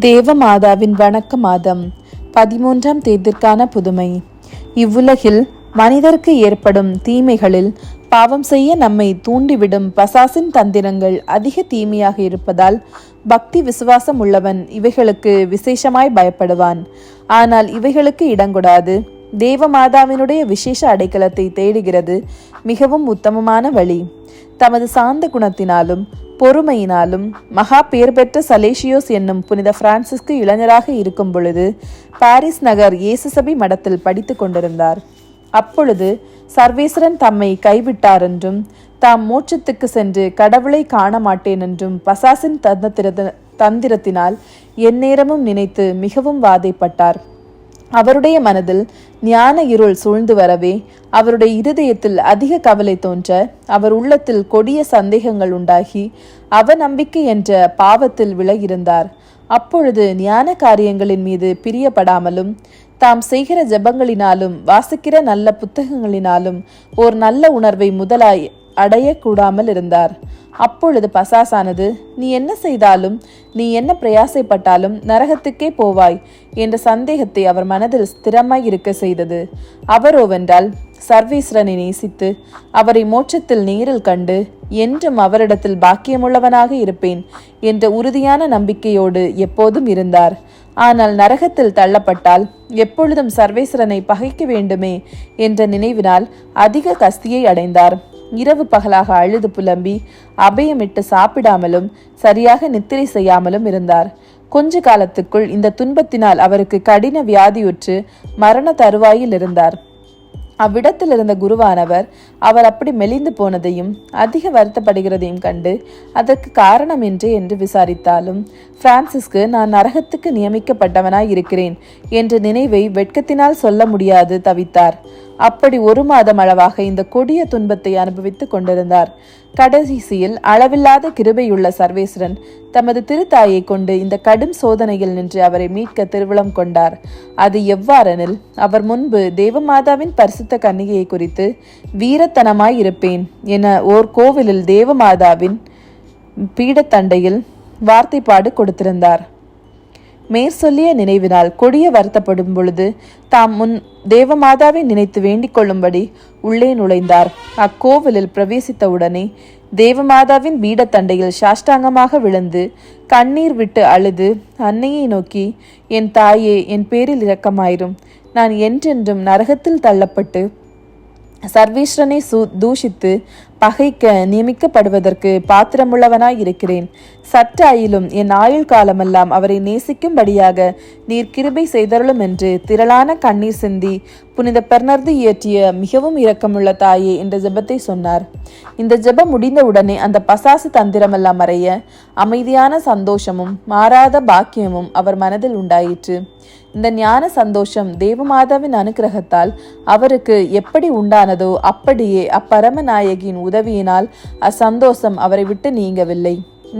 தேவமாதாவின் வணக்க மாதம் 13ஆம் தேதிற்கான புதுமை. இவ்வுலகில் மனிதருக்கு ஏற்படும் தீமைகளில் பாவம் செய்ய நம்மை தூண்டிவிடும் பசாசின் தந்திரங்கள் அதிக தீமையாக இருப்பதால் பக்தி விசுவாசம் உள்ளவன் இவைகளுக்கு விசேஷமாய் பயப்படுவான். ஆனால் இவைகளுக்கு இடங்கொடாது தேவமாதாவினுடைய விசேஷ அடைக்கலத்தை தேடுகிறது மிகவும் உத்தமமான வழி. தமது சாந்த குணத்தினாலும் பொறுமையினாலும் மகா பேர் பெற்ற சலேசியோஸ் என்னும் புனித பிரான்சிஸ்கு இளைஞராக இருக்கும் பொழுது பாரிஸ் நகர் இயேசு சபை மடத்தில் படித்து கொண்டிருந்தார். அப்பொழுது சர்வேஸ்வரன் தம்மை கைவிட்டார் என்றும் தாம் மோட்சத்துக்கு சென்று கடவுளை காண மாட்டேன் என்றும் பசாசின் தந்திரத்தினால் எந்நேரமும் நினைத்து மிகவும் வாதைப்பட்டார். அவருடைய மனதில் ஞான இருள் சூழ்ந்து வரவே அவருடைய இருதயத்தில் அதிக கவலை தோன்ற அவர் உள்ளத்தில் கொடிய சந்தேகங்கள் உண்டாகி அவநம்பிக்கை என்ற பாவத்தில் விலகியிருந்தார். அப்பொழுது ஞான காரியங்களின் மீது பிரியப்படாமலும் தாம் செய்கிற ஜெபங்களினாலும் வாசிக்கிற நல்ல புத்தகங்களினாலும் ஓர் நல்ல உணர்வை முதலாய் அடையக்கூடாமல் இருந்தார். அப்பொழுது பசாசானது, நீ என்ன செய்தாலும் நீ என்ன பிரயாசைப்பட்டாலும் நரகத்துக்கே போவாய் என்ற சந்தேகத்தை அவர் மனதில் ஸ்திரமாய் இருக்க செய்தது. அவரோவென்றால் சர்வேஸ்வரனை நேசித்து அவரை மோட்சத்தில் நேரில் கண்டு என்றும் அவரிடத்தில் பாக்கியமுள்ளவனாக இருப்பேன் என்ற உறுதியான நம்பிக்கையோடு எப்போதும் இருந்தார். ஆனால் நரகத்தில் தள்ளப்பட்டால் எப்பொழுதும் சர்வேஸ்வரனை பகைக்க வேண்டுமே என்ற நினைவினால் அதிக கஸ்தியை அடைந்தார். இரவு பகலாக அழுது புலம்பி அபயமிட்டு சாப்பிடாமலும் சரியாக நித்திரை செய்யாமலும் இருந்தார். கொஞ்ச காலத்துக்குள் இந்த துன்பத்தினால் அவருக்கு கடின வியாதியுற்று மரண தருவாயில் இருந்தார். அவ்விடத்தில் இருந்த குருவானவர் அவர் அப்படி மெலிந்து போனதையும் அதிக வருத்தப்படுகிறதையும் கண்டு அதற்கு காரணம் என்று விசாரித்தாலும் பிரான்சிஸ்கு நான் நரகத்துக்கு நியமிக்கப்பட்டவனாய் இருக்கிறேன் என்ற நினைவை வெட்கத்தினால் சொல்ல முடியாது தவித்தார். அப்படி 1 மாதம் அளவாக இந்த கொடிய துன்பத்தை அனுபவித்துக் கொண்டிருந்தார். கடைசியில் அளவில்லாத கிருபையுள்ள சர்வேஸ்வரன் தமது திருத்தாயை கொண்டு இந்த கடும் சோதனையில் நின்று அவரை மீட்க திருவிழம் கொண்டார். அது எவ்வாறெனில், அவர் முன்பு தேவமாதாவின் பரிசுத்த கன்னிகையை குறித்து வீரத்தனமாய் இருப்பேன் என ஓர் கோவிலில் தேவமாதாவின் பீடத்தண்டையில் வார்த்தைப்பாடு கொடுத்திருந்தார். மேற்சொல்லிய நினைவினால் கொடிய வருத்தப்படும் பொழுது தாம் முன் தேவமாதாவை நினைத்து வேண்டிக் கொள்ளும்படி உள்ளே நுழைந்தார். அக்கோவிலில் பிரவேசித்தவுடனே தேவமாதாவின் பீடத்தண்டையில் சாஷ்டாங்கமாக விழுந்து கண்ணீர் விட்டு அழுது அன்னையை நோக்கி, என் தாயே, என் பேரில் இரக்கமாயிரும். நான் என்றென்றும் நரகத்தில் தள்ளப்பட்டு சர்வேஸ்வரனை தூஷித்து பகைக்க நியமிக்கப்படுவதற்கு பாத்திரமுள்ளவனாய் இருக்கிறேன். சற்றாயிலும் என் ஆயுள் காலமெல்லாம் அவரை நேசிக்கும்படியாக நீர் கிருபை செய்தருளும் என்று திரளான கண்ணீர் சிந்தி புனித பெர்னர்து இயற்றிய மிகவும் இரக்கமுள்ள தாயே என்ற ஜெபத்தை சொன்னார். இந்த ஜெபம் முடிந்தவுடனே அந்த பசாசு தந்திரமெல்லாம் மறைய அமைதியான சந்தோஷமும் மாறாத பாக்கியமும் அவர் மனதில் உண்டாயிற்று. இந்த ஞான சந்தோஷம் தேவமாதாவின் அனுக்கிரகத்தால் அவருக்கு எப்படி உண்டானதோ அப்படியே அப்பரமநாயகியின் உதவியினால் அச்சந்தோஷம் அவரை விட்டு நீங்கவில்லை.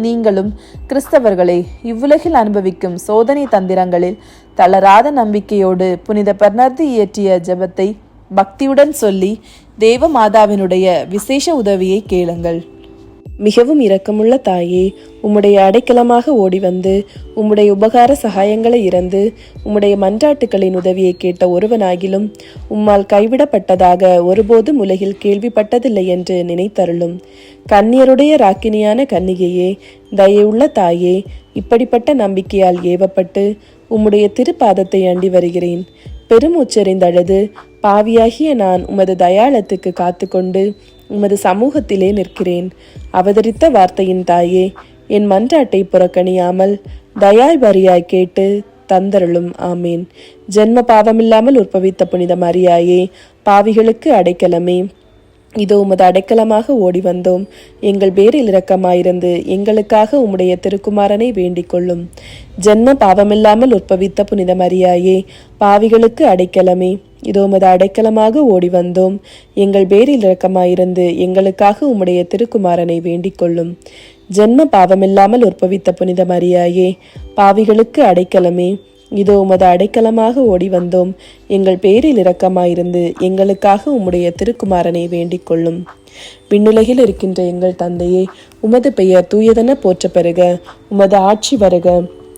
நீங்களும் கிறிஸ்தவர்களே, இவ்வுலகில் அனுபவிக்கும் சோதனை தந்திரங்களில் தளராத நம்பிக்கையோடு புனித பெர்னர்து இயற்றிய ஜெபத்தை பக்தியுடன் சொல்லி தேவமாதாவினுடைய விசேஷ உதவியை கேளுங்கள். மிகவும் இரக்கமுள்ள தாயே, உம்முடைய அடைக்கலமாக ஓடி வந்து உம்முடைய உபகார சகாயங்களை இறந்து உம்முடைய மன்றாட்டுக்களின் உதவியை கேட்ட ஒருவனாகிலும் உம்மால் கைவிடப்பட்டதாக ஒருபோதும் உலகில் கேள்விப்பட்டதில்லை என்று நினைத்தருளும். கன்னியருடைய ராக்கினியான கன்னிகையே, தயவுள்ள தாயே, இப்படிப்பட்ட நம்பிக்கையால் ஏவப்பட்டு உம்முடைய திருப்பாதத்தை அண்டி வருகிறேன். பெருமூச்செறிந்தழுது பாவியாகிய நான் உமது தயாளத்துக்கு காத்து கொண்டு உமது சமூகத்திலே நிற்கிறேன். அவதரித்த வார்த்தையின் தாயே, என் மன்றாட்டை புறக்கணியாமல் தயாய் வரியாய் கேட்டு தந்தருளும். ஆமேன். ஜென்ம பாவமில்லாமல் உற்பவித்த புனித மரியாயே, பாவிகளுக்கு அடைக்கலமே, இதோ உமது அடைக்கலமாக ஓடி வந்தோம். எங்கள் பேரில் இரக்கமாயிருந்து எங்களுக்காக உம்முடைய திருக்குமாரனை வேண்டிக் கொள்ளும். ஜென்ம பாவமில்லாமல் உற்பவித்த புனித மரியாயே, பாவிகளுக்கு அடைக்கலமே, இதோ உமது அடைக்கலமாக ஓடி வந்தோம். எங்கள் பேரில் இரக்கமாயிருந்து எங்களுக்காக உம்முடைய திருக்குமாரனை வேண்டிக் கொள்ளும். ஜென்ம பாவமில்லாமல் உற்பவித்த புனித மரியாயே, பாவிகளுக்கு அடைக்கலமே, இதோ உமது அடைக்கலமாக ஓடி வந்தோம். எங்கள் பேரில் இரக்கமாயிருந்து எங்களுக்காக உம்முடைய திருக்குமாரனை வேண்டிக் கொள்ளும். விண்ணுலகில் இருக்கின்ற எங்கள் தந்தையே, உமது பெயர் தூயதென போற்ற பெறுக. உமது ஆட்சி வருக.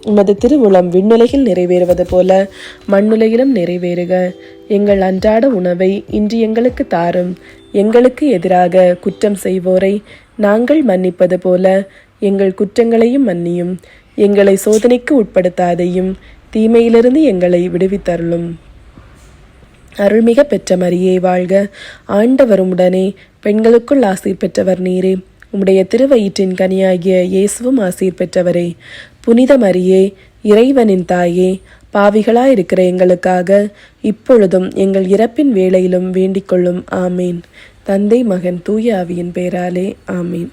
உமது திருவுளம் விண்ணுலகில் நிறைவேறுவது போல மண்ணுலகிலும் நிறைவேறுக. எங்கள் அன்றாட உணவை இன்று எங்களுக்கு தாரும். எங்களுக்கு எதிராக குற்றம் செய்வோரை நாங்கள் மன்னிப்பது போல எங்கள் குற்றங்களையும் மன்னியும். எங்களை சோதனைக்கு உட்படுத்தாதையும், தீமையிலிருந்து எங்களை விடுவித்தருளும். அருள்மிக பெற்ற மரியே வாழ்க. ஆண்டவர் உம்முடனே, பெண்களுக்குள் ஆசீர் பெற்றவர் நீரே. உம்முடைய திருவயிற்றின் கனியாகிய இயேசுவும் ஆசீர் பெற்றவரே. புனித மரியே, இறைவனின் தாயே, பாவிகளாயிருக்கிற எங்களுக்காக இப்பொழுதும் எங்கள் இறப்பின் வேளையிலும் வேண்டிக் கொள்ளும். ஆமேன். தந்தை, மகன், தூய ஆவியின் பெயராலே ஆமேன்.